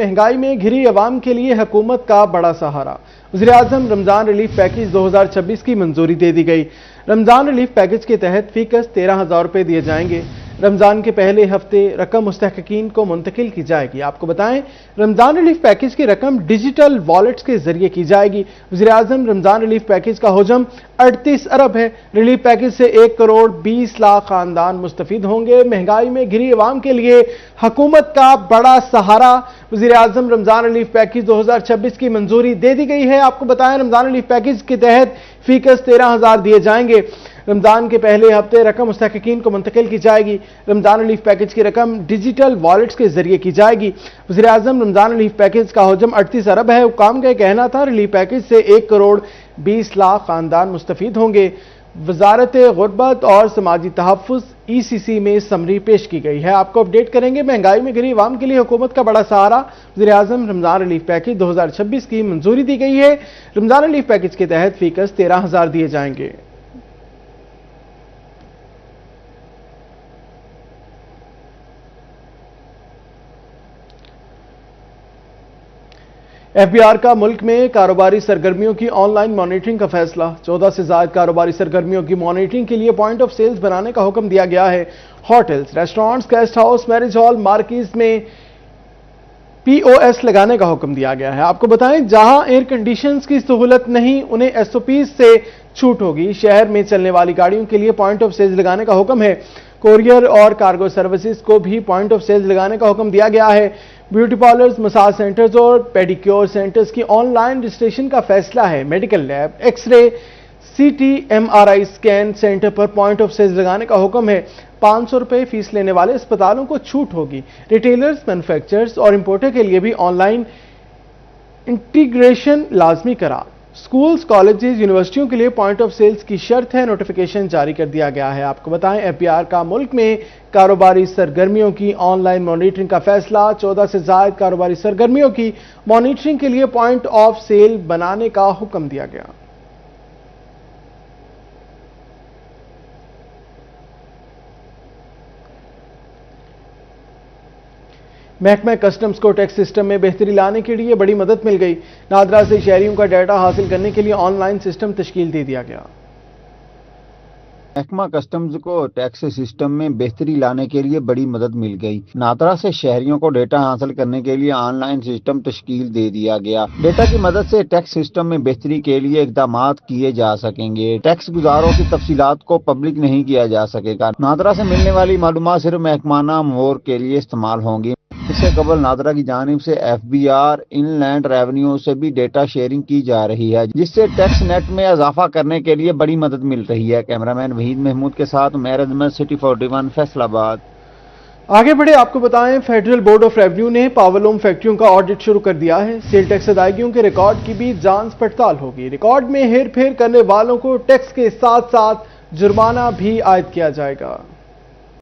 महंगाई में घिरी अवाम के लिए हुकूमत का बड़ा सहारा। वज़ीर-ए-आज़म रमजान रिलीफ पैकेज 2026 की मंजूरी दे दी गई। रमजान रिलीफ पैकेज के तहत फीकस 13,000 रुपये दिए जाएंगे। रमजान के पहले हफ्ते रकम मुस्तहक़ीन को मुंतकिल की जाएगी। आपको बताएं, रमजान रिलीफ पैकेज की रकम डिजिटल वॉलेट्स के जरिए की जाएगी। वज़ीर-ए-आज़म रमजान रिलीफ पैकेज का हुजम 38 अरब है। रिलीफ पैकेज से 1 करोड़ 20 लाख खानदान मुस्तफीद होंगे। महंगाई में घिरी अवाम के लिए हुकूमत का बड़ा सहारा। वज़ीर-ए-आज़म रमजान रिलीफ पैकेज 2026 की मंजूरी दे दी गई है। आपको बताएं, रमजान रिलीफ पैकेज के तहत फीकस 13,000 दिए जाएंगे। रमजान के पहले हफ्ते रकम मुस्तहक़ीन को मुंतकिल की जाएगी। रमजान रिलीफ पैकेज की रकम डिजिटल वॉलेट्स के जरिए की जाएगी। वज़ीर-ए-आज़म रमजान रिलीफ पैकेज का हुजम 38 अरब है। हुकाम का कहना था रिलीफ पैकेज से 1 करोड़ 20 लाख खानदान मुस्तफीद होंगे। वजारत गुरबत और समाजी तहफ़्फ़ुज़ ECC में समरी पेश की गई है। आपको अपडेट करेंगे। महंगाई में घिरी अवाम के लिए हुकूमत का बड़ा सहारा। वज़ीर-ए-आज़म रमजान रिलीफ पैकेज 2026 की मंजूरी दी गई है। रमजान रिलीफ पैकेज के तहत फीकस 13,000 दिए जाएंगे। FBR का मुल्क में कारोबारी सरगर्मियों की ऑनलाइन मॉनिटरिंग का फैसला। 14 से ज़ायद कारोबारी सरगर्मियों की मॉनिटरिंग के लिए पॉइंट ऑफ सेल्स बनाने का हुक्म दिया गया है। Hotels, restaurants, guest house, marriage hall, markets में POS लगाने का हुक्म दिया गया है। आपको बताएं, जहां एयर कंडीशंस की सहूलत नहीं, उन्हें SOPs से छूट होगी। शहर में चलने वाली गाड़ियों के लिए पॉइंट ऑफ सेल्स लगाने का हुक्म है। कोरियर और कार्गो सर्विसेज को भी पॉइंट ऑफ सेल्स लगाने का हुक्म दिया गया है। ब्यूटी पार्लर्स, मसाज सेंटर्स और पेडिक्योर सेंटर्स की ऑनलाइन रजिस्ट्रेशन का फैसला है। Medical lab, X-ray, CT, MRI scan centre पर पॉइंट ऑफ सेल्स लगाने का हुक्म है। 500 रुपये फीस लेने वाले अस्पतालों को छूट होगी। रिटेलर्स, मैन्युफैक्चरर्स और इंपोर्टर के लिए भी ऑनलाइन इंटीग्रेशन लाजमी करार। स्कूल्स, कॉलेजेस, यूनिवर्सिटियों के लिए पॉइंट ऑफ सेल्स की शर्त है। नोटिफिकेशन जारी कर दिया गया है। आपको बताएं, FBR का मुल्क में कारोबारी सरगर्मियों की ऑनलाइन मॉनिटरिंग का फैसला। 14 से ज़ायद कारोबारी सरगर्मियों की मॉनिटरिंग के लिए पॉइंट ऑफ सेल बनाने का हुक्म दिया गया। महकमा कस्टम्स को टैक्स सिस्टम में बेहतरी लाने के लिए बड़ी मदद मिल गई। नादरा से शहरियों का डाटा हासिल करने के लिए ऑनलाइन सिस्टम तश्कील दे दिया गया। महकमा कस्टम्स को टैक्स सिस्टम में बेहतरी लाने के लिए बड़ी मदद मिल गई। नादरा से शहरियों को डेटा हासिल करने के लिए ऑनलाइन सिस्टम तश्कील दे दिया गया। डेटा की मदद से टैक्स सिस्टम में बेहतरी के लिए इक़दाम किए जा सकेंगे। टैक्स गुजारों की तफसीलात को पब्लिक नहीं किया जा सकेगा। नादरा से मिलने वाली मालूमात सिर्फ महकमाना अमूर के लिए इस्तेमाल होंगी। इससे कबल नादरा की जानिब से FBR इनलैंड रेवेन्यू से भी डेटा शेयरिंग की जा रही है, जिससे टैक्स नेट में इजाफा करने के लिए बड़ी मदद मिल रही है। कैमरामैन वहीद महमूद के साथ उमैर अहमद, सिटी 41, फैसलाबाद। आगे बढ़े, आपको बताएं, फेडरल बोर्ड ऑफ रेवेन्यू ने पावरलूम फैक्ट्रियों का ऑडिट शुरू कर दिया है। सेल टैक्स अदायगियों के रिकॉर्ड की भी जांच पड़ताल होगी। रिकॉर्ड में हेर फेर करने वालों को टैक्स के साथ साथ जुर्माना भी आयद किया जाएगा।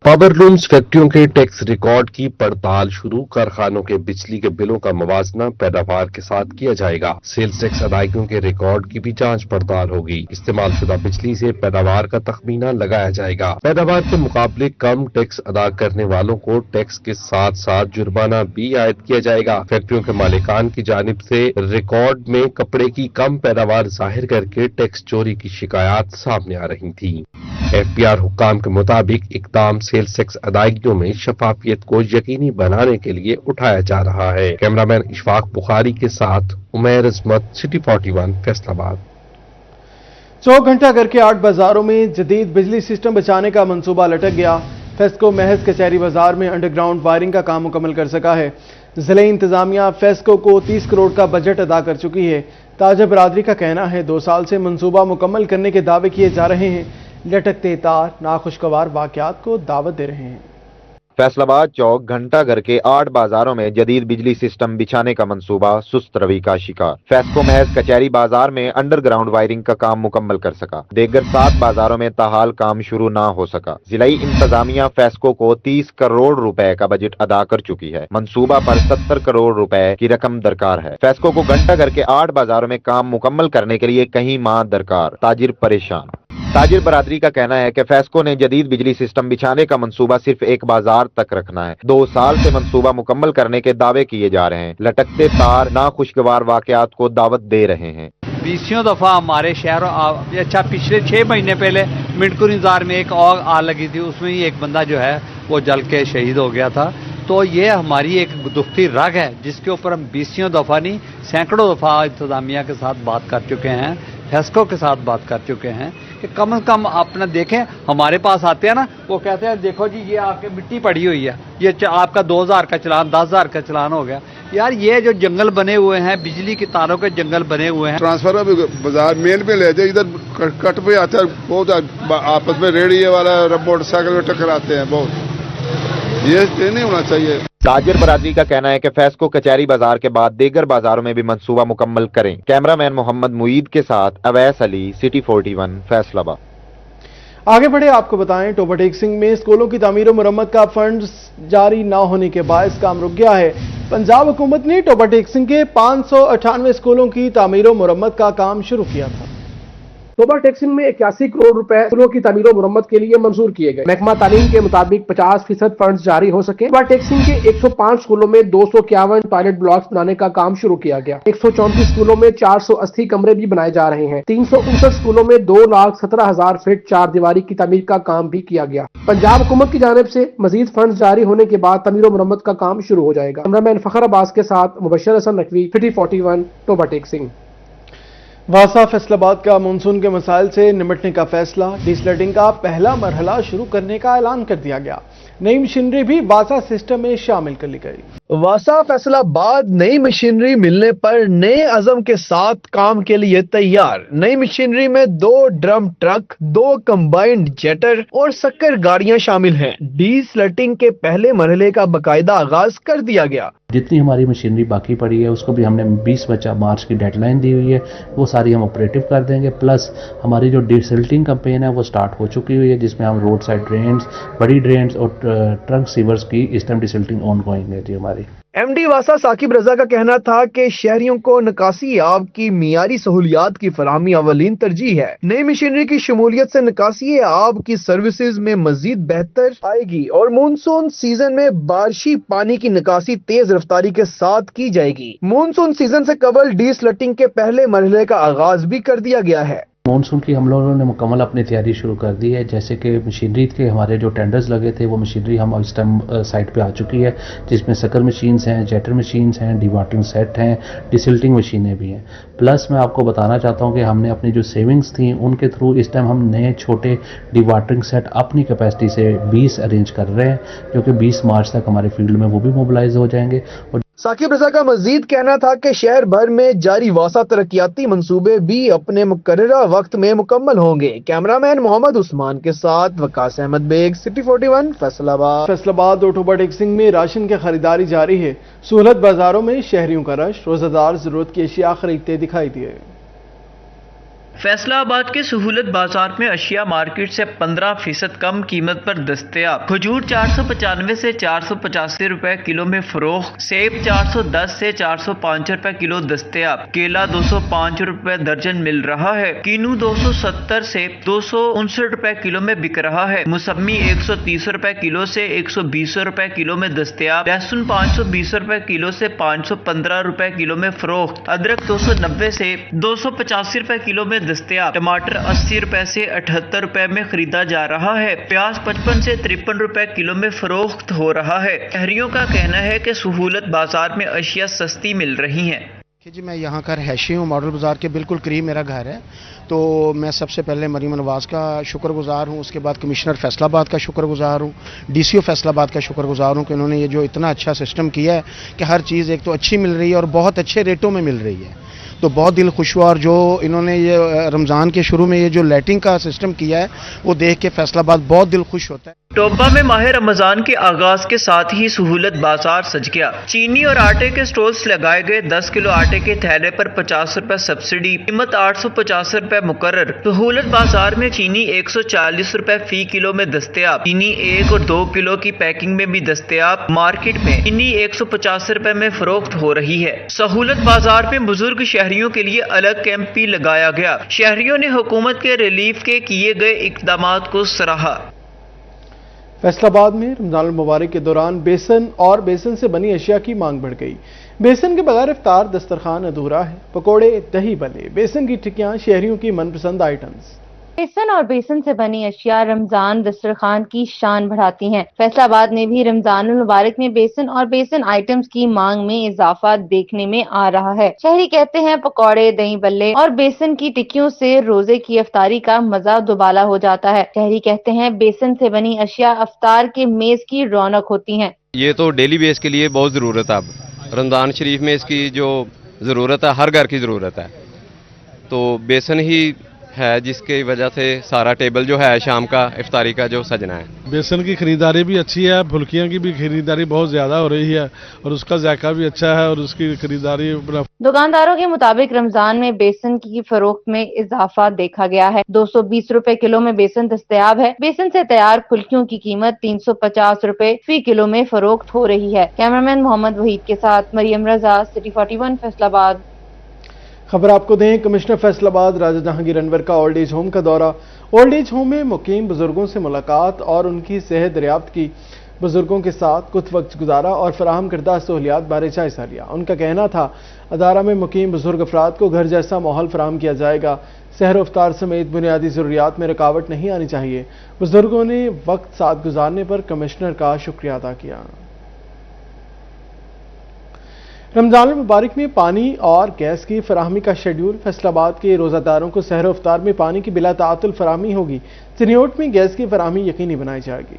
पावरलूम्स फैक्ट्रियों के टैक्स रिकॉर्ड की पड़ताल शुरू। कारखानों के बिजली के बिलों का मुवाजना पैदावार के साथ किया जाएगा। सेल्स टैक्स अदायगियों के रिकॉर्ड की भी जांच पड़ताल होगी। इस्तेमाल शुदा बिजली से पैदावार का तखमीना लगाया जाएगा। पैदावार के मुकाबले कम टैक्स अदा करने वालों को टैक्स के साथ साथ जुर्माना भी आयद किया जाएगा। फैक्ट्रियों के मालिकान की जानिब से रिकॉर्ड में कपड़े की कम पैदावार जाहिर करके टैक्स चोरी की शिकायत सामने आ रही थी। FBR हुक्काम के मुताबिक इकदाम सेल्स टैक्स अदायगियों में शफाफियत को यकीनी बनाने के लिए उठाया जा रहा है। कैमरामैन इशफाक बुखारी के साथ उमैर अहमद, सिटी 41, फैसलाबाद। 4 घंटा घर के 8 बाजारों में जदीद बिजली सिस्टम बचाने का मंसूबा लटक गया। फेस्को महज कचहरी बाजार में अंडरग्राउंड वायरिंग का काम मुकम्मल कर सका है। जिले इंतजामिया फेस्को को 30 करोड़ का बजट अदा कर चुकी है। ताजा बरादरी का कहना है 2 साल से मंसूबा मुकम्मल करने के दावे किए जा रहे हैं। लटकते तार नाखुशगवार वाकयात को दावत दे रहे हैं। फैसलाबाद चौक घंटा घर के 8 बाजारों में जदीद बिजली सिस्टम बिछाने का मंसूबा सुस्त रवि का शिकार। फेस्को महज कचहरी बाजार में अंडरग्राउंड वायरिंग का काम मुकम्मल कर सका। देगर 7 बाजारों में ताहाल काम शुरू ना हो सका। जिलाई इंतजामिया फेस्को को 30 करोड़ रुपए का बजट अदा कर चुकी है। मंसूबा पर 70 करोड़ रुपए की रकम दरकार है। फेस्को को घंटा घर के 8 बाजारों में काम मुकम्मल करने के लिए कई माह दरकार। ताजिर परेशान। ताजिर बरादरी का कहना है कि फेस्को ने जदीद बिजली सिस्टम बिछाने का मंसूबा सिर्फ एक बाजार तक रखना है। 2 साल से मंसूबा मुकम्मल करने के दावे किए जा रहे हैं। लटकते तार नाखुशगवार वाकयात को दावत दे रहे हैं। 20 दफ़ा हमारे शहर अच्छा पिछले 6 महीने पहले मिंटको निज़ार में एक और आग लगी थी, उसमें ही एक बंदा जो है वो जल के शहीद हो गया था। तो ये हमारी एक दुखती रग है जिसके ऊपर हम 20 दफ़ा नहीं सैकड़ों दफ़ा इंतज़ामिया के साथ बात कर चुके हैं, फेस्को के साथ बात कर चुके हैं कि कम से कम अपना देखें। हमारे पास आते हैं ना, वो कहते हैं देखो जी ये आपके मिट्टी पड़ी हुई है, ये आपका 2000 का चलान 10,000 का चलान हो गया। यार ये जो जंगल बने हुए हैं, बिजली की तारों के जंगल बने हुए हैं। ट्रांसफार्मर बाजार मेन पे ले जाए, इधर कट पे आता है, बहुत आपस में रेडिये वाला मोटरसाइकिल में टकराते हैं, बहुत ये नहीं होना चाहिए। ताजिर बरादरी का कहना है कि फेस्को कचहरी बाजार के बाद दीगर बाजारों में भी मंसूबा मुकम्मल करें। कैमरामैन मोहम्मद मुईद के साथ अवैस अली, सिटी 41, फैसलाबाद। आगे बढ़े आपको बताएं, टोबा टेक सिंह में स्कूलों की तामीर और मुरम्मत का फंड जारी न होने के बायस काम रुक गया है। पंजाब हुकूमत ने टोबा टेक सिंह के 598 स्कूलों की तामीर और मुरम्मत का काम शुरू किया था। टोबा टेक सिंह में 81 करोड़ रुपए स्कूलों की तामीर और मुरम्मत के लिए मंजूर किए गए। महकमा तालीम के मुताबिक 50% फंड जारी हो सके। टोबा टेक सिंह के 105 स्कूलों में 251 टॉयलेट ब्लॉक्स बनाने का काम शुरू किया गया। 134 स्कूलों में 480 कमरे भी बनाए जा रहे हैं। 359 स्कूलों में 2,17,000 फीट 4 दीवारी की तामीर का काम भी किया गया। पंजाब हुकूमत की जानिब से मजीद फंड जारी होने के बाद तामीर और मुरम्मत का काम शुरू हो जाएगा। कैमरामैन फखर अब्बास के साथ मुबशर हसन नकवी, सिटी 41, टोबा टेक सिंह। वासा फैसलाबाद का मानसून के मसाइल से निपटने का फैसला, डीसलेटिंग का पहला मरहला शुरू करने का ऐलान कर दिया गया। नई मशीनरी भी वासा सिस्टम में शामिल कर ली गई। वासा फैसलाबाद नई मशीनरी मिलने पर नए अज़म के साथ काम के लिए तैयार। नई मशीनरी में 2 ड्रम ट्रक, 2 कंबाइंड जेटर और शक्कर गाड़ियां शामिल हैं। डीसलेटिंग के पहले मरहले का बाकायदा आगाज कर दिया गया। जितनी हमारी मशीनरी बाकी पड़ी है उसको भी हमने 20 मार्च की डेडलाइन दी हुई है, वो सारी हम ऑपरेटिव कर देंगे। प्लस हमारी जो डीसल्टिंग कैंपेन है वो स्टार्ट हो चुकी हुई है, जिसमें हम रोड साइड ड्रेन्स, बड़ी ड्रेन्स और ट्रंक सीवर्स की इस टाइम डीसल्टिंग ऑन गोइंग है जी हमारी। एमडी वासा साकिब रजा का कहना था कि शहरियों को निकासी आब की मियारी सहूलियात की फराहमी अवलीन तरजीह है। नई मशीनरी की शमूलियत से निकासी आब की सर्विसेज में मजीद बेहतर आएगी और मानसून सीजन में बारिशी पानी की निकासी तेज रफ्तारी के साथ की जाएगी। मानसून सीजन से कबल डीसलटिंग के पहले मरहले का आगाज भी कर दिया गया है। मानसून की हम लोगों ने मुकम्मल अपनी तैयारी शुरू कर दी है। जैसे कि मशीनरी के हमारे जो टेंडर्स लगे थे वो मशीनरी हम इस टाइम साइट पे आ चुकी है, जिसमें शक्कर मशीन्स हैं, जेटर मशीन्स हैं, डिवाटरिंग सेट हैं, डिसल्टिंग मशीनें भी हैं। प्लस मैं आपको बताना चाहता हूं कि हमने अपनी जो सेविंग्स थी उनके थ्रू इस टाइम हम नए छोटे डिवाटरिंग सेट अपनी कैपेसिटी से 20 अरेंज कर रहे हैं, जो कि 20 मार्च तक हमारे फील्ड में वो भी मोबिलाइज हो जाएंगे। और साकिब रजा का मजीद कहना था कि शहर भर में जारी वासा तरक्याती मंसूबे भी अपने मुकर्ररा वक्त में मुकम्मल होंगे। कैमरामैन मोहम्मद उस्मान के साथ वकास अहमद बेग, सिटी 41, फैसलाबाद। और टोबा टेक सिंह में राशन की खरीदारी जारी है। सहूलत बाजारों में शहरियों का रश, रोजादार जरूरत की अशिया खरीदते दिखाई दिए। फैसलाबाद के सहूलत बाजार में अशिया मार्केट से 15% कम कीमत पर दस्तयाब। खजूर 495 से 485 रुपए किलो में फरोख्त। सेब 410 से 405 रुपए किलो दस्तयाब। केला 205 रुपए दर्जन मिल रहा है। कीनू 270 से 259 रुपए किलो में बिक रहा है। मौसमी 130 रुपए किलो से 120 रुपए किलो में दस्तयाब। लहसुन 520 रुपए किलो से 515 रुपए किलो में फरोख्त। अदरक 290 से 285 रुपए किलो में दस्तयाब। टमाटर 80 रुपए से 78 रुपए में खरीदा जा रहा है। प्याज 55 से 53 रुपए किलो में फरोख्त हो रहा है। शहरियों का कहना है कि सहूलत बाजार में अशिया सस्ती मिल रही हैं। जी मैं यहाँ का रहशी हूँ, मॉडल बाज़ार के बिल्कुल करीब मेरा घर है। तो मैं सबसे पहले मरीम नवाज़ का शुक्रगुजार हूँ, उसके बाद कमिश्नर फैसलाबाद का शुक्रगुजार हूँ, डीसीओ फैसलाबाद का शुक्रगुजार हूँ कि उन्होंने ये जो इतना अच्छा सिस्टम किया है कि हर चीज़ एक तो अच्छी मिल रही है और बहुत अच्छे रेटों में मिल रही है। तो बहुत दिल खुश हुआ। और जो इन्होंने ये रमज़ान के शुरू में ये जो लाइटिंग का सिस्टम किया है वो देख के फैसलाबाद बहुत दिल खुश होता है। टोबा में माह रमजान के आगाज के साथ ही सहूलत बाजार सज गया। चीनी और आटे के स्टॉल्स लगाए गए। 10 किलो आटे के थैले पर 50 रुपए सब्सिडी, कीमत 850 रुपए मुकर्रर। सहूलत बाजार में चीनी 140 रुपए फी किलो में दस्तयाब। चीनी 1 और 2 किलो की पैकिंग में भी दस्तयाब। मार्केट में चीनी 150 रुपए में फरोख्त हो रही है। सहूलत बाजार में बुजुर्ग शहरी شہریوں کے لیے الگ کیمپ بھی لگایا گیا۔ شہریوں نے حکومت کے ریلیف کے کیے گئے اقدامات کو سراہا۔ فیصل آباد میں رمضان المبارک کے دوران بیسن اور بیسن سے بنی اشیاء کی مانگ بڑھ گئی۔ بیسن کے بغیر افطار دسترخوان ادھورا ہے۔ پکوڑے، دہی بلے، بیسن کی ٹکیاں شہریوں کی من پسند آئٹمز۔ بیسن اور بیسن سے بنی اشیاء رمضان دسترخوان کی شان بڑھاتی ہیں۔ فیصل آباد میں بھی رمضان المبارک میں بیسن اور بیسن آئٹمز کی مانگ میں اضافہ دیکھنے میں آ رہا ہے۔ شہری کہتے ہیں پکوڑے، دہی بلے اور بیسن کی ٹکیوں سے روزے کی افطاری کا مزہ دوبالا ہو جاتا ہے۔ شہری کہتے ہیں بیسن سے بنی اشیاء افطار کے میز کی رونق ہوتی ہیں۔ یہ تو ڈیلی بیس کے لیے بہت ضرورت ہے۔ اب رمضان شریف میں اس کی جو ضرورت ہے ہر گھر کی ضرورت ہے، تو بیسن ہی ہے جس کی وجہ سے سارا ٹیبل جو ہے شام کا افطاری کا جو سجنا ہے۔ بیسن کی خریداری بھی اچھی ہے، پھلکیاں کی بھی خریداری بہت زیادہ ہو رہی ہے اور اس کا ذائقہ بھی اچھا ہے اور اس کی خریداری۔ دکانداروں کے مطابق رمضان میں بیسن کی فروخت میں اضافہ دیکھا گیا ہے۔ 220 روپے کلو میں بیسن دستیاب ہے۔ بیسن سے تیار پھلکیوں کی قیمت 350 روپے فی کلو میں فروخت ہو رہی ہے۔ کیمرامین محمد وحید کے ساتھ مریم رضا، سٹی 41 فیصل آباد۔ خبر آپ کو دیں، کمشنر فیصل آباد راجہ جہانگیر انور کا اولڈ ایج ہوم کا دورہ۔ اولڈ ایج ہوم میں مقیم بزرگوں سے ملاقات اور ان کی صحت دریافت کی۔ بزرگوں کے ساتھ کچھ وقت گزارا اور فراہم کردہ سہولیات بارے جائزہ لیا۔ ان کا کہنا تھا ادارہ میں مقیم بزرگ افراد کو گھر جیسا ماحول فراہم کیا جائے گا۔ سحر و افطار سمیت بنیادی ضروریات میں رکاوٹ نہیں آنی چاہیے۔ بزرگوں نے وقت ساتھ گزارنے پر کمشنر کا شکریہ ادا کیا۔ رمضان المبارک میں پانی اور گیس کی فراہمی کا شیڈول۔ فیصل آباد کے روزہ داروں کو سحر و افطار میں پانی کی بلا تعطل فراہمی ہوگی۔ چنیوٹ میں گیس کی فراہمی یقینی بنائی جائے گی۔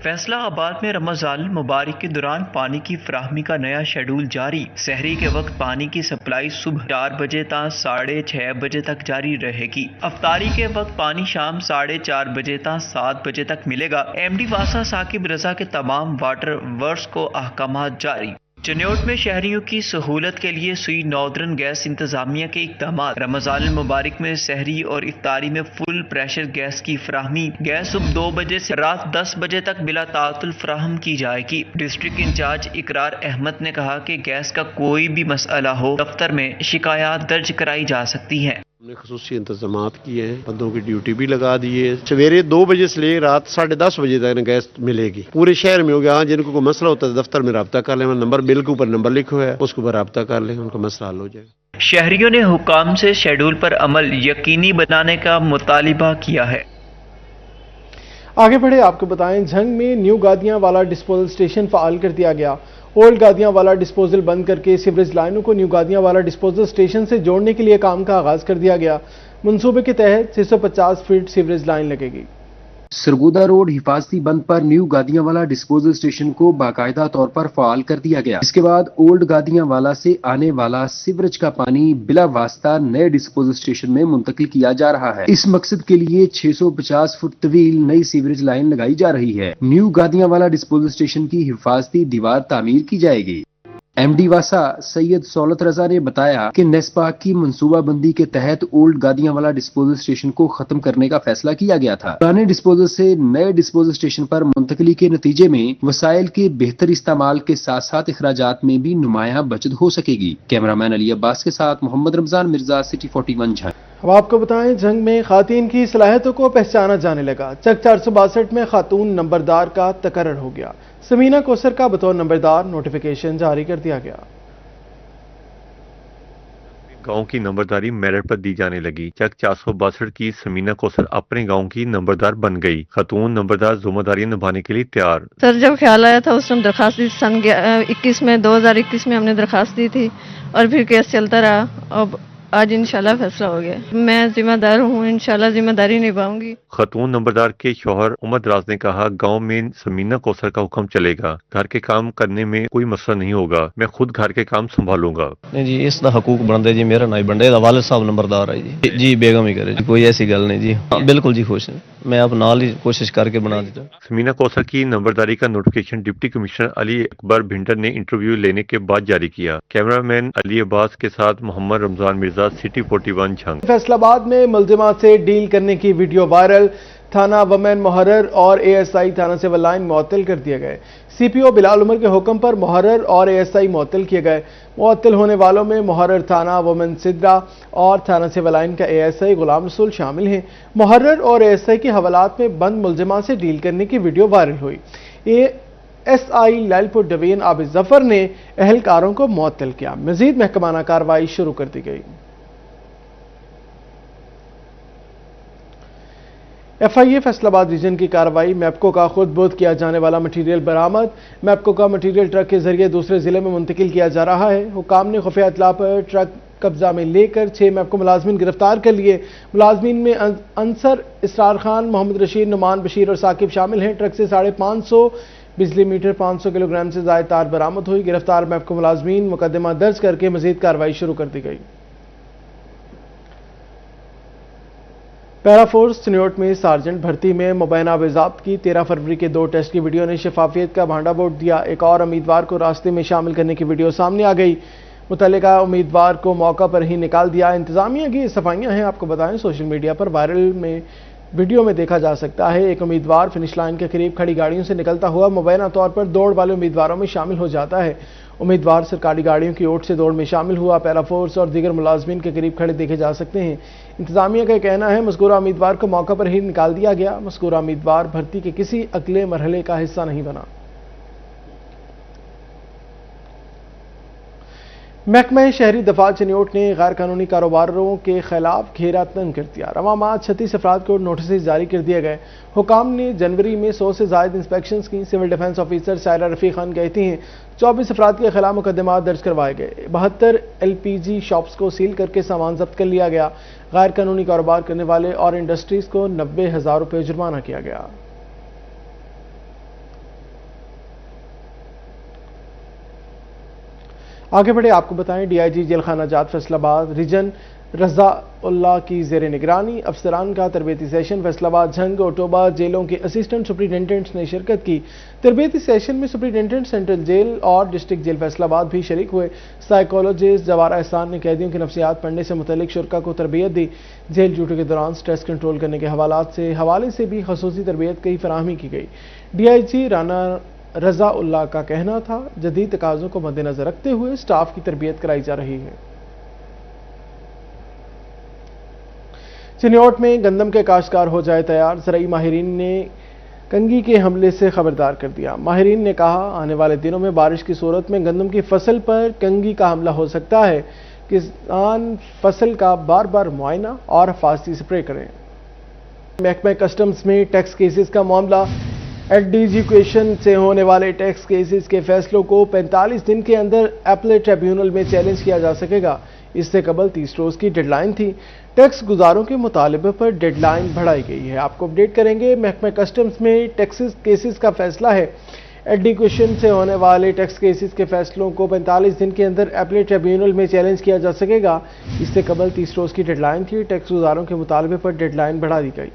فیصلہ آباد میں رمضان المبارک کے دوران پانی کی فراہمی کا نیا شیڈول جاری۔ سحری کے وقت پانی کی سپلائی صبح 4 بجے تا 6:30 بجے تک جاری رہے گی۔ افطاری کے وقت پانی شام 4:30 بجے تا 7 بجے تک ملے گا۔ ایم ڈی واسا ثاقب رضا کے تمام واٹر ورکس کو احکامات جاری۔ چنیوٹ میں شہریوں کی سہولت کے لیے سوئی ناردرن گیس انتظامیہ کے اقدامات۔ رمضان المبارک میں سحری اور افطاری میں فل پریشر گیس کی فراہمی۔ گیس صبح 2 بجے سے رات 10 بجے تک بلا تعطل فراہم کی جائے گی۔ ڈسٹرکٹ انچارج اقرار احمد نے کہا کہ گیس کا کوئی بھی مسئلہ ہو دفتر میں شکایات درج کرائی جا سکتی ہیں۔ ہم نے خصوصی انتظامات کیے ہیں، بندوں کی ڈیوٹی بھی لگا دی ہے۔ سویرے 2 بجے سے لے رات 10:30 بجے تک گیس ملے گی پورے شہر میں۔ ہوگا جن کو کوئی مسئلہ ہوتا ہے دفتر میں رابطہ کر لیں، نمبر بل کے اوپر نمبر لکھا ہوا ہے، اس کے اوپر رابطہ کر لیں، ان کا مسئلہ حل ہو جائے گا۔ شہریوں نے حکام سے شیڈول پر عمل یقینی بنانے کا مطالبہ کیا ہے۔ آگے بڑھے آپ کو بتائیں، جھنگ میں نیو گادیاں والا ڈسپوزل اسٹیشن فعال کر دیا گیا۔ اولڈ گادیاں والا ڈسپوزل بند کر کے سیوریج لائنوں کو نیو گادیاں والا ڈسپوزل اسٹیشن سے جوڑنے کے لیے کام کا آغاز کر دیا گیا۔ منصوبے کے تحت 650 فٹ سیوریج لائن لگے گی۔ سرگودا روڈ حفاظتی بند پر نیو گادیاں والا ڈسپوزل اسٹیشن کو باقاعدہ طور پر فعال کر دیا گیا۔ اس کے بعد اولڈ گادیاں والا سے آنے والا سیوریج کا پانی بلا واسطہ نئے ڈسپوزل اسٹیشن میں منتقل کیا جا رہا ہے۔ اس مقصد کے لیے 650 فٹ طویل نئی سیوریج لائن لگائی جا رہی ہے۔ نیو گادیاں والا ڈسپوزل اسٹیشن کی حفاظتی دیوار تعمیر کی جائے گی۔ ایم ڈی واسا سید سولت رضا نے بتایا کہ نیسپاک کی منصوبہ بندی کے تحت اولڈ گادیاں والا ڈسپوزل اسٹیشن کو ختم کرنے کا فیصلہ کیا گیا تھا۔ پرانے ڈسپوزل سے نئے ڈسپوزل اسٹیشن پر منتقلی کے نتیجے میں وسائل کے بہتر استعمال کے ساتھ ساتھ اخراجات میں بھی نمایاں بچت ہو سکے گی۔ کیمرامین علی عباس کے ساتھ محمد رمضان مرزا، سٹی 41 جھنگ۔ اب آپ کو بتائیں، جھنگ میں خواتین کی صلاحیتوں کو پہچانا جانے لگا۔ چک 462 میں خاتون نمبردار کا تقرر ہو گیا۔ سمینہ کوثر کا بطور نمبردار نوٹیفیکیشن جاری کر دیا گیا۔ گاؤں کی نمبرداری میرٹ پر دی جانے لگی۔ چک 462 کی سمینہ کوثر اپنے گاؤں کی نمبردار بن گئی۔ خاتون نمبردار ذمہ داریاں نبھانے کے لیے تیار۔ سر جب خیال آیا تھا اس میں درخواست دی، سن 2021 میں ہم نے درخواست دی تھی اور پھر کیس چلتا رہا۔ اب آج انشاءاللہ فیصلہ ہو گیا۔ میں ذمہ دار ہوں، انشاءاللہ ذمہ داری نبھاؤں گی۔ خاتون نمبردار کے شوہر عمر دراز نے کہا، گاؤں میں سمینہ کوثر کا حکم چلے گا، گھر کے کام کرنے میں کوئی مسئلہ نہیں ہوگا، میں خود گھر کے کام سنبھالوں گا۔ نہیں جی، اس دا حقوق بنتے جی، میرا نہیں بنتے، والد صاحب نمبردار ہے جی بیگم ہی کرے، کوئی ایسی گل نہیں جی۔ بالکل جی خوش ہیں، میں اب نال ہی کوشش کر کے بنا دیتا ہوں۔ سمینہ کوثر کی نمبرداری کا نوٹیفیکیشن ڈپٹی کمشنر علی اکبر بھنڈر نے انٹرویو لینے کے بعد جاری کیا۔ کیمرہ مین علی عباس کے ساتھ محمد رمضان مرزا، سٹی 41 جھنگ۔ فیصل آباد میں ملزمات سے ڈیل کرنے کی ویڈیو وائرل، تھانہ ومین محرر اور اے ایس آئی تھانہ سول لائن معطل کر دیے گئے۔ سی پی او بلال عمر کے حکم پر محرر اور اے ایس آئی معطل کیے گئے۔ मुअत्तल होने वालों में मुहर्रर थाना वुमेन सिद्रा और थाना सिविल लाइन का ASI गुलाम रसूल शामिल हैं। मुहर्रर और ASI के हवालात में बंद मुलजिमा से डील करने की वीडियो वायरल हुई। SI लैलपुर डिवीजन आबिद जफर ने अहलकारों को मुअत्तल किया। मजीद महकमाना कार्रवाई शुरू कर दी गई। FIA फैसलाबाद रीजन की कार्रवाई। मैपको का खुद बुध किया जाने वाला मटीरियल बरामद। मैपको का मटीरियल ट्रक के जरिए दूसरे जिले में मुंतकिल किया जा रहा है। हुकाम ने खुफिया इत्तला पर ट्रक कब्जा में लेकर 6 मैपको मुलाजमीन गिरफ्तार कर लिए। मुलाजमीन में अंसर, इसरार खान, मोहम्मद रशीद, नुमान, बशीर और साकिब शामिल हैं। ट्रक से 550 बिजली मीटर 500 किलोग्राम से ज्यादा तार बरामद हुई। गिरफ्तार मैपको मुलाजमीन मुकदमा दर्ज करके मजीद कार्रवाई शुरू कर दी गई। पैराफोर्स चिन्योट में सार्जेंट भर्ती में मुबैना बेज़ाब्त की 13 फरवरी के 2 टेस्ट की वीडियो ने शफाफियत का भांडा बोट दिया। एक और उम्मीदवार को रास्ते में शामिल करने की वीडियो सामने आ गई। मुतल्लिका उम्मीदवार को मौका पर ही निकाल दिया। इंतजामिया की सफाइयां हैं। आपको बताएं, सोशल मीडिया पर वायरल में वीडियो में देखा जा सकता है एक उम्मीदवार फिनिश लाइन के करीब खड़ी गाड़ियों से निकलता हुआ मुबैना तौर पर दौड़ वाले उम्मीदवारों में शामिल हो जाता है। उम्मीदवार सरकारी गाड़ियों की ओट से दौड़ में शामिल हुआ। पैराफोर्स और दीगर मुलाजमीन के करीब खड़े देखे जा सकते हैं। इंतजामिया का कहना है मज़कूरा उम्मीदवार को मौका पर ही निकाल दिया गया। मज़कूरा उम्मीदवार भर्ती के किसी अगले मरहले का हिस्सा नहीं बना। महकमा शहरी दफा चिन्योट ने गैर कानूनी कारोबारों के खिलाफ घेरा तंग कर दिया। रवा माह 36 अफराद को नोटिस जारी कर दिए गए। हुकाम ने जनवरी में 100 से ज्यादा इंस्पेक्शन की। Civil defence officer Saira Rafiq Khan कहती हैं 24 अफराद के खिलाफ मुकदमा दर्ज करवाए गए। 72 LPG शॉप्स को सील करके सामान जब्त कर लिया गया। गैर कानूनी कारोबार करने वाले और इंडस्ट्रीज को 90,000 रुपये जुर्माना किया गया। आगे बढ़े आपको बताएं, DIG जेलखाना जात फैसलाबाद रीजन रजा उल्लाह की जेर निगरानी अफसरान का तरबियती सेशन फैसलाबाद झंग ओटोबा जेलों के असिस्टेंट सुप्रिंटेंडेंट्स ने शिरकत की। तरबियती सेशन में सुप्रिंटेंडेंट सेंट्रल जेल और डिस्ट्रिक्ट जेल फैसलाबाद भी शरीक हुए। साइकोलॉजिस्ट जवारा एहसान ने कैदियों की नफ्सियात पढ़ने से मुतल्लिक शुरा को तरबियत दी। जेल ड्यूटी के दौरान स्ट्रेस कंट्रोल करने के हवाले से भी खसूसी तरबियत की फराहमी की गई। DIG राना रजा उल्लाह का कहना था जदीद तकाज़ों को मद्देनजर रखते हुए स्टाफ की तरबियत कराई जा रही है। चिन्योट में गंदम के काश्तकार हो जाए तैयार। ज़राई माहिरीन ने कंगी के हमले से खबरदार कर दिया। माहिरीन ने कहा आने वाले दिनों में बारिश की सूरत में गंदम की फसल पर कंगी का हमला हो सकता है। किसान फसल का बार बार मुआयना और हिफाजती स्प्रे करें। महकमा कस्टम्स में टैक्स केसेस का मामला। एडजुकेशन से होने वाले टैक्स केसेस के फैसलों को 45 दिन के अंदर अपीलेट ट्रिब्यूनल में चैलेंज किया जा सकेगा। इससे कबल 30 रोज की डेडलाइन थी। टैक्स गुजारों के मुतालबे पर डेडलाइन बढ़ाई गई है। आपको अपडेट करेंगे। महकमा कस्टम्स में टैक्स केसेस का फैसला है। एडजुकेशन से होने वाले टैक्स केसेस के फैसलों को 45 दिन के अंदर अपीलेट ट्रिब्यूनल में चैलेंज किया जा सकेगा। इससे कबल 30 रोज की डेडलाइन थी। टैक्स गुजारों के मुतालबे पर डेडलाइन बढ़ा दी गई।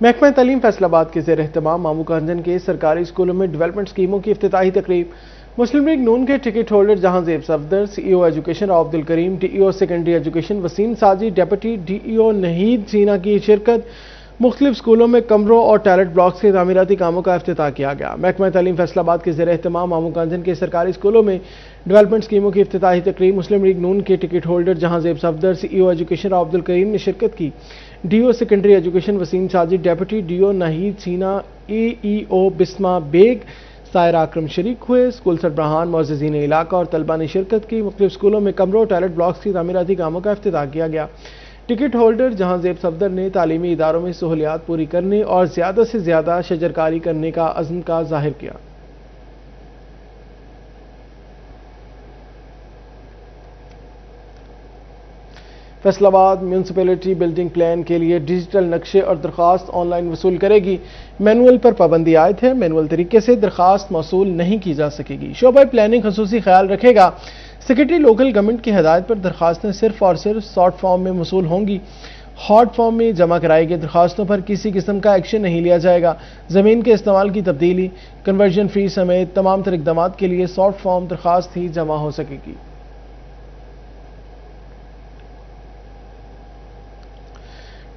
महकमा तालीम फैसलाबाद के ज़ेर एहतमाम मामू कांजन के सरकारी स्कूलों में डेवलपमेंट स्कीमों की इफ्तिताही तकरीब। मुस्लिम लीग नून के ticket holder Jahanzeb Safdar, CEO education Abdul Karim, DEO secondary education Waseem Saji, deputy DEO Naheed सीना की शिरकत। मुख्तलिफ स्कूलों में कमरों और टॉयलेट ब्लॉक्स के तामीराती कामों का इफ्तिताह किया गया। महकमा तालीम फैसलाबाद के ज़ेर एहतमाम मामू कांजन के सरकारी स्कूलों में डेवलपमेंट स्कीमों की इफ्तिताही तकरीब। मुस्लिम लीग नून के ticket holder Jahanzeb Safdar, CEO education Abdul Karim ने शिरकत की। DEO secondary education Waseem Sajid, deputy DEO Naheed Seena, AEO Bisma Baig, Saira Akram शरीक हुए। स्कूल सरबराहान, मुअज़्ज़िज़ीन इलाका और तलबा ने शिरकत की। मुख्तलिफ स्कूलों में कमरों, टॉयलेट ब्लॉक्स की तामीराती कामों का इफ्तिताह किया गया। टिकट होल्डर जहांजेब सफदर ने तालीमी इदारों में सहूलियात पूरी करने और ज़्यादा से ज़्यादा शजरकारी करने का अज़्म का ज़ाहिर किया। फैसलाबाद म्यूनसिपैलिटी बिल्डिंग प्लान के लिए डिजिटल नक्शे और दरख्वास्त ऑनलाइन वसूल करेगी। मैनुअल पर पाबंदी आयद है। मैनुअल तरीके से दरख्वास्त मौसूल नहीं की जा सकेगी। शोबा प्लानिंग खसूसी ख्याल रखेगा। सेक्रेटरी लोकल गवर्नमेंट की हदायत पर दरख्वास्तें सिर्फ और सिर्फ शॉर्ट फॉर्म में मौसूल होंगी। हॉट फॉर्म में जमा कराई गई दरख्वास्तों पर किसी किस्म का एक्शन नहीं लिया जाएगा। जमीन के इस्तेमाल की तब्दीली, कन्वर्जन फी समेत तमाम तर इक़दाम के लिए शॉर्ट फॉर्म दरख्वास्त ही जमा हो सकेगी।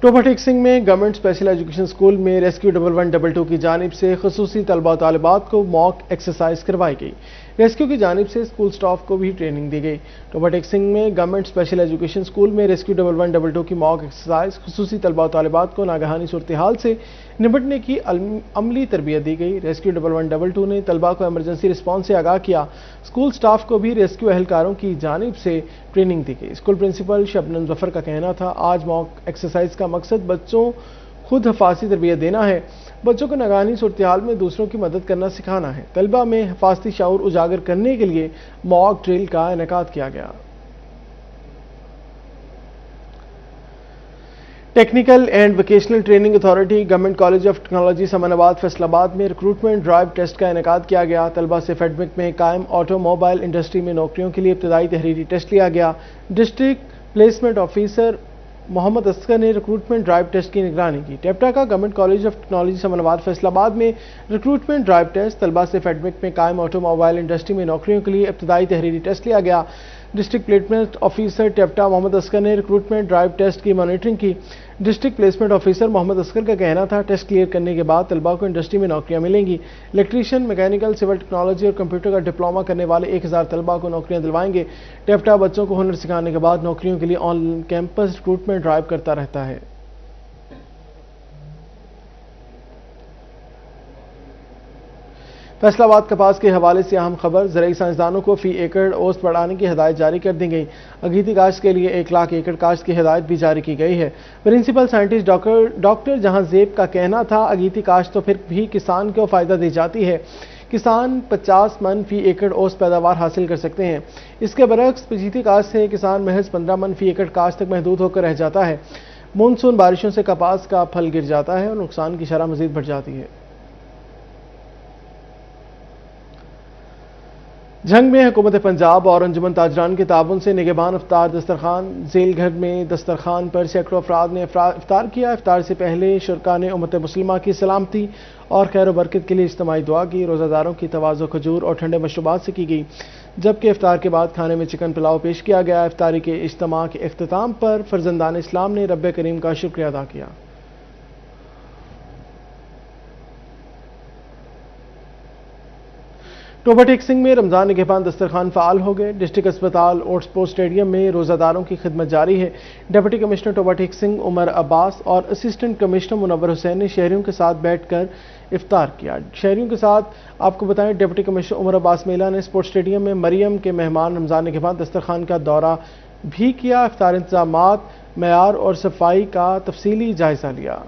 टोबा टेक सिंह में गवर्नमेंट स्पेशल एजुकेशन स्कूल में रेस्क्यू 1112 की जानिब से खसूसी तलबा और तालिबात को मॉक एक्सरसाइज करवाई गई। रेस्क्यू की जानिब से स्कूल स्टाफ को भी ट्रेनिंग दी गई। टोबा टेक सिंह में गवर्नमेंट स्पेशल एजुकेशन स्कूल में रेस्क्यू 1112 की मॉक एक्सरसाइज खसूसी तलबा और तालिबात को नागहानी सूरत हाल से निपटने की अमली तरबियत दी गई। रेस्क्यू 1112 ने तलबा को इमरजेंसी रिस्पॉन्स से आगाह किया। स्कूल स्टाफ को भी रेस्क्यू एहलकारों की जानिब से ट्रेनिंग दी गई। स्कूल प्रिंसिपल शबनम जफर का कहना था, आज मॉक एक्सरसाइज का मकसद बच्चों खुद हिफाजती तरबियत देना है, बच्चों को नागहानी सूरत हाल में दूसरों की मदद करना सिखाना है। तलबा में हिफाजती शऊर उजागर करने के लिए मॉक ड्रिल का इनेकाद किया गया। Technical and vocational training authority government college of technology Samanabad Faisalabad में रिक्रूटमेंट ड्राइव टेस्ट का इनेकाद किया गया। तलबा से एकेडमिक में कायम ऑटोमोबाइल इंडस्ट्री में नौकरियों के लिए इब्तदाई तहरीरी टेस्ट लिया गया। District placement officer Mohammad Asghar ने रिक्रूटमेंट ड्राइव टेस्ट की निगरानी की। टेप्टा का government college of technology Samanabad Faisalabad में रिक्रूटमेंट ड्राइव टेस्ट तलबा से एकेडमिक में कायम ऑटोमोबाइल इंडस्ट्री में नौकरियों के लिए इब्तदाई तहरीरी टेस्ट लिया गया। डिस्ट्रिक्ट प्लेसमेंट ऑफिसर टेप्टा मोहम्मद असगर ने रिक्रूटमेंट ड्राइव टेस्ट की मॉनिटरिंग की। District placement officer Mohammad Asghar का कहना था, टेस्ट क्लियर करने के बाद तलबा को इंडस्ट्री में नौकरियां मिलेंगी। इलेक्ट्रीशियन, मैकेनिकल, सिविल टेक्नोलॉजी और कंप्यूटर का डिप्लोमा करने वाले 1000 तलबा को नौकरियां दिलवाएंगे। टेप्टा बच्चों को हुनर सिखाने के बाद नौकरियों के लिए ऑन कैंपस रिक्रूटमेंट ड्राइव करता रहता है। फैसलाबाद कपास के हवाले से अहम खबर, ज़राई साइंसदानों को फी एकड़ औसत बढ़ाने की हिदायत जारी कर दी गई। अगीती काश्त के लिए 1 लाख एकड़ काश्त की हिदायत भी जारी की गई है। प्रिंसिपल साइंटिस्ट डॉक्टर जहां जेब का कहना था, अगीती काश्त तो फिर भी किसान को फ़ायदा दी जाती है। किसान 50 मन फी एकड़ औसत पैदावार हासिल कर सकते हैं। इसके बरक्स पजीती काश्त से किसान महज 15 मन फी एकड़ काश्त तक महदूद होकर रह जाता है। मानसून बारिशों से कपास का फल गिर जाता है और नुकसान की शरह मजीद बढ़ जाती है। जंग में हुकूमत पंजाब और अंजुमन ताजरान के ताबन से निगहबान इफ्तार दस्तरखान जेल घर में दस्तरखान पर सैकड़ों अफराद ने इफ्तार किया। इफ्तार से पहले शुरका ने उम्मत मुस्लिमा की सलामती और खैर बरकत के लिए इज्तिमाई दुआ की। रोज़ादारों की तवाज़ो खजूर और ठंडे मशरूबात से की गई, जबकि इफ्तार के बाद खाने में चिकन पुलाव पेश किया गया। इफ्तारी के इज्तिमा के इख्तिताम पर फर्जंदान इस्लाम ने रब्बे करीम का शुक्रिया अदा किया। टोबा टेक सिंह में रमजान निगहबान दस्तरखान फ़ाल हो गए। डिस्ट्रिक्ट अस्पताल और स्पोर्ट्स स्टेडियम में रोज़ादारों की खिदमत जारी है। डिप्टी कमिश्नर टोबा टेक सिंह उमर अब्बास और असिस्टेंट कमिश्नर मुनव्वर हुसैन ने शहरियों के साथ बैठकर इफ्तार किया। शहरियों के साथ आपको बताएं, डिप्टी कमिश्नर उमर अब्बास मेला ने स्पोर्ट्स स्टेडियम में मरियम के मेहमान रमजान निगहबान दस्तरखान का दौरा भी किया। इफ्तार इंतजामात, मयार और सफाई का तफसीली जायजा लिया।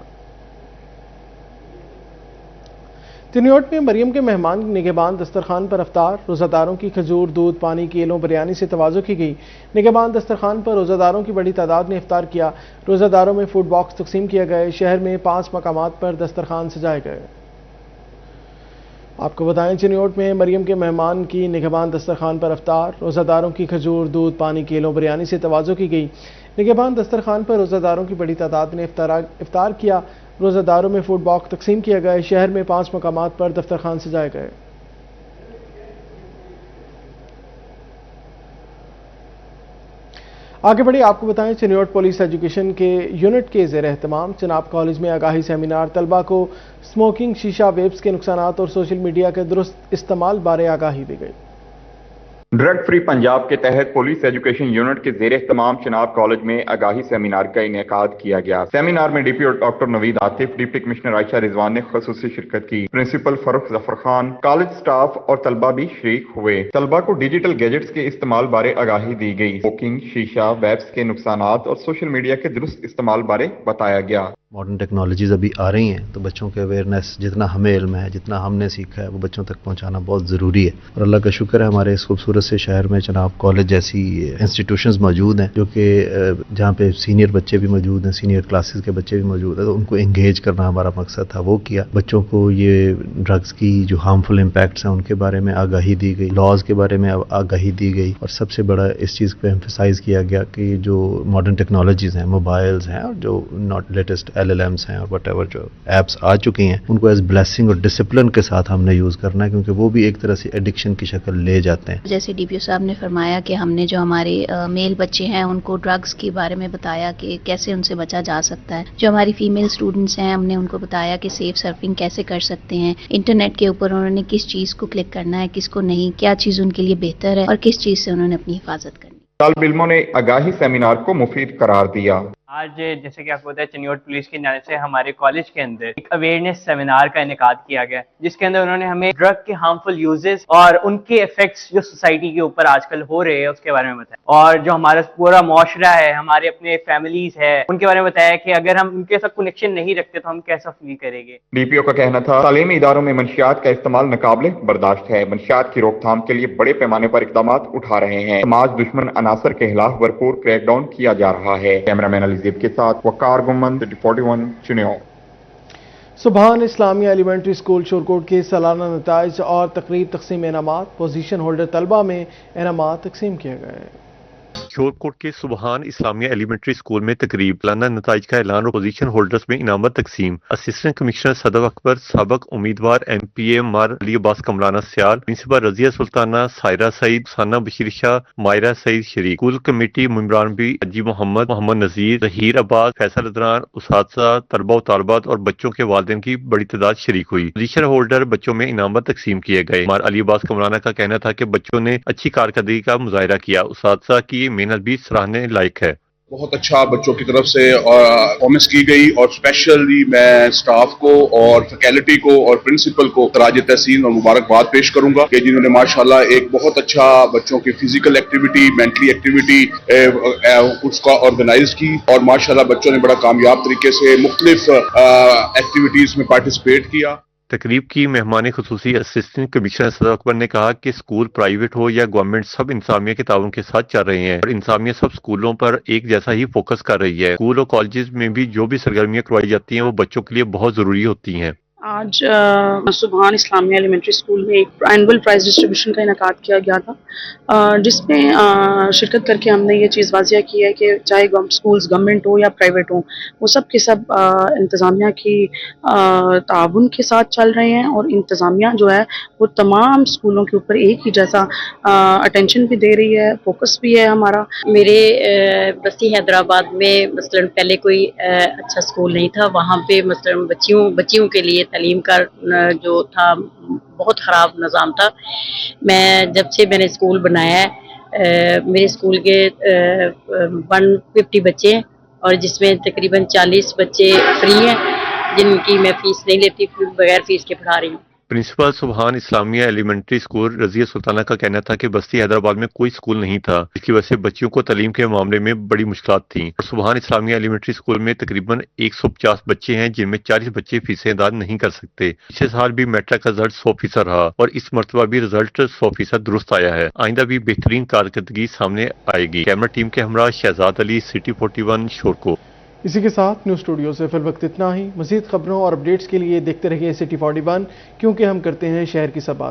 तिनियोट में मरियम के मेहमान निगहबान दस्तरखान पर इफ्तार, रोज़ादारों की खजूर, दूध, पानी, केलों, बिरयानी से तवाज़ो की गई। निगहबान दस्तरखान पर रोज़ादारों की बड़ी तादाद ने इफ्तार किया। रोज़ादारों में फूड बॉक्स तकसीम किए गए। शहर में 5 मकामात पर दस्तरखान सजाए गए। आपको बताएं, चिनियोट में मरियम के मेहमान की निगहबान दस्तरखान पर इफ्तार, रोज़ादारों की खजूर, दूध, पानी, केलों, बिरयानी से तवाज़ो की गई। निगहबान दस्तरखान पर रोज़ादारों की बड़ी तादाद ने इफ्तार किया। रोज़ादारों में फूड बॉक्स तकसीम किए गए। शहर में 5 मकामात पर दस्तरखान सजाए गए। आगे बढ़े आपको बताएं, चिनियोट पुलिस एजुकेशन के यूनिट के ज़ेर एहतमाम चिनाब कॉलेज में आगाही सेमिनार, तलबा को स्मोकिंग, शीशा, वेब्स के नुकसानात और सोशल मीडिया के दुरुस्त इस्तेमाल बारे आगाही दी गई। ड्रग फ्री पंजाब के तहत पुलिस एजुकेशन यूनिट के जेर एहतमाम चिनाब कॉलेज में आगाही सेमिनार का इनेकाद किया गया। सेमिनार में DP doctor Naveed Atif, deputy commissioner Ayesha Rizwan ने खसूसी शिरकत की। Principal Farrukh Zafar Khan, college staff और तलबा भी शरीक हुए। तलबा को डिजिटल गैजेट्स के इस्तेमाल बारे आगाही दी गई। स्मोकिंग, शीशा, वेब्स के नुकसानात और सोशल मीडिया के दुरुस्त इस्तेमाल बारे बताया गया। मॉडर्न टेक्नोलॉजीज़ अभी आ रही हैं, तो बच्चों के अवेयरनेस जितना हमें इल्म है, जितना हमने सीखा है, वो बच्चों तक पहुंचाना बहुत ज़रूरी है। और अल्लाह का शुक्र है, हमारे इस खूबसूरत से शहर में चिनाब कॉलेज जैसी इंस्टीट्यूशंस मौजूद हैं, जो कि जहाँ पे सीनियर बच्चे भी मौजूद हैं, सीनियर क्लासेस के बच्चे भी मौजूद हैं। तो उनको इंगेज करना हमारा मकसद था, वो किया। बच्चों को ये ड्रग्स की जो हार्मफुल इम्पैक्ट्स हैं उनके बारे में आगाही दी गई, लॉज के बारे में आगाही दी गई। और सबसे बड़ा इस चीज़ पर एम्फेसाइज किया गया कि जो मॉडर्न टेक्नोलॉजीज़ हैं, मोबाइल्स हैं और जो नॉट लेटेस्ट LLMs ہیں اور وٹ ایور جو ایپس آ چکی ہیں ان کو ایز بلیسنگ اور ڈسپلن کے ساتھ ہم نے یوز کرنا ہے، کیونکہ وہ بھی ایک طرح سے ایڈکشن کی شکل لے جاتے ہیں. جیسے DPO صاحب نے فرمایا کہ ہم نے جو ہمارے میل بچے ہیں ان کو ڈرگس کے بارے میں بتایا کہ کیسے ان سے بچا جا سکتا ہے. جو ہماری فیمیل اسٹوڈنٹس ہیں ہم نے ان کو بتایا کہ سیف سرفنگ کیسے کر سکتے ہیں. انٹرنیٹ کے اوپر انہوں نے کس چیز کو کلک کرنا ہے، کس کو نہیں، کیا چیز ان کے لیے بہتر ہے اور کس چیز سے انہوں نے اپنی حفاظت کرنی. طالب علموں نے آگاہی سیمینار کو مفید قرار دیا. آج جیسے کہ آپ کو پتا ہے چنیوٹ پولیس کی جانب سے ہمارے کالج کے اندر ایک اویئرنیس سیمینار کا انعقاد کیا گیا، جس کے اندر انہوں نے ہمیں ڈرگ کے ہارمفل یوزز اور ان کے ایفیکٹس جو سوسائٹی کے اوپر آج کل ہو رہے ہیں اس کے بارے میں بتایا، اور جو ہمارا پورا معاشرہ ہے، ہمارے اپنے فیملیز ہے، ان کے بارے میں بتایا کہ اگر ہم ان کے ساتھ کنیکشن نہیں رکھتے تو ہم کیسا فیل کریں گے. DPO کا کہنا تھا تعلیمی اداروں میں منشیات کا استعمال ناقابل برداشت ہے. منشیات کی روک تھام کے لیے بڑے پیمانے پر اقدامات اٹھا رہے ہیں. سماج دشمن عناصر کے خلاف بھرپور کریک ڈاؤن کیا جا رہا ہے. کیمرہ مین علی زیب کے ساتھ وقار گمن 41 چنیو. سبحان اسلامیہ ایلیمنٹری اسکول شورکوٹ کے سالانہ نتائج اور تقریب تقسیم انعامات، پوزیشن ہولڈر طلبہ میں انعامات تقسیم کیے گئے. شورکوٹ کے سبحان اسلامیہ ایلیمنٹری اسکول میں تقریب، سالانہ نتائج کا اعلان اور پوزیشن ہولڈرز میں انعامات تقسیم. اسسٹنٹ کمشنر صدف اکبر، سابق امیدوار MPA مار علی عباس کمرانہ سیال، پرنسپل رضیہ سلطانہ، سائرہ سعید، ثانہ بشیر شاہ، مائرہ سعید شریک، اسکول کمیٹی ممبران بھی حجی محمد نذیر، ظہیر عباس، فیصل ادران، اساتذہ، طلبہ و طالبات اور بچوں کے والدین کی بڑی تعداد شریک ہوئی. پوزیشن ہولڈر بچوں میں انعامات تقسیم کیے گئے. مار علی عباس کمرانہ کا کہنا تھا کہ بچوں نے اچھی کارکردگی کا مظاہرہ کیا. اساتذہ کی محنت بھی سراہنے لائق ہے. بہت اچھا بچوں کی طرف سے پرفارمنس کی گئی، اور اسپیشلی میں اسٹاف کو اور فیکلٹی کو اور پرنسپل کو خراج تحسین اور مبارکباد پیش کروں گا کہ جنہوں نے ماشاءاللہ ایک بہت اچھا بچوں کی فزیکل ایکٹیویٹی، مینٹلی ایکٹیویٹی اس کا آرگنائز کی، اور ماشاءاللہ بچوں نے بڑا کامیاب طریقے سے مختلف ایکٹیویٹیز میں پارٹیسپیٹ کیا. تقریب کی مہمان خصوصی اسسٹنٹ کمشنر صدف اکبر نے کہا کہ اسکول پرائیویٹ ہو یا گورنمنٹ سب انتظامیہ کے تعاون کے ساتھ چل رہے ہیں، اور انتظامیہ سب اسکولوں پر ایک جیسا ہی فوکس کر رہی ہے. اسکول اور کالجز میں بھی جو بھی سرگرمیاں کروائی جاتی ہیں وہ بچوں کے لیے بہت ضروری ہوتی ہیں. آج سبحان اسلامیہ ایلیمنٹری اسکول میں ایک اینول پرائز ڈسٹریبیوشن کا انعقاد کیا گیا تھا، جس میں شرکت کر کے ہم نے یہ چیز واضح کی ہے کہ چاہے اسکولز گورنمنٹ ہو یا پرائیویٹ ہوں، وہ سب کے سب انتظامیہ کی تعاون کے ساتھ چل رہے ہیں، اور انتظامیہ جو ہے وہ تمام اسکولوں کے اوپر ایک ہی جیسا اٹینشن بھی دے رہی ہے، فوکس بھی ہے ہمارا. میرے بستی حیدرآباد میں مثلا پہلے کوئی اچھا اسکول نہیں تھا، وہاں پہ مثلا بچیوں کے لیے تعلیم کا جو تھا بہت خراب نظام تھا. جب سے میں نے اسکول بنایا ہے، میرے اسکول کے 150 بچے ہیں، اور جس میں تقریباً 40 بچے فری ہیں، جن کی میں فیس نہیں لیتی، بغیر فیس کے پڑھا رہی ہوں. پرنسپل سبحان اسلامیہ ایلیمنٹری اسکول رضیہ سلطانہ کا کہنا تھا کہ بستی حیدرآباد میں کوئی اسکول نہیں تھا، جس کی وجہ سے بچیوں کو تعلیم کے معاملے میں بڑی مشکلات تھیں. اور سبحان اسلامیہ ایلیمنٹری اسکول میں تقریباً 150 بچے ہیں، جن میں 40 بچے فیسیں ادا نہیں کر سکتے. پچھلے سال بھی میٹرک کا رزلٹ 100% رہا، اور اس مرتبہ بھی رزلٹ 100% درست آیا ہے. آئندہ بھی بہترین کارکردگی سامنے آئے گی. کیمرہ ٹیم کے ہمراہ شہزاد علی، سٹی 41 شورکو. اسی کے ساتھ نیوز اسٹوڈیو سے فی الوقت اتنا ہی. مزید خبروں اور اپڈیٹس کے لیے دیکھتے رہیے سٹی 41، کیونکہ ہم کرتے ہیں شہر کی سب بات.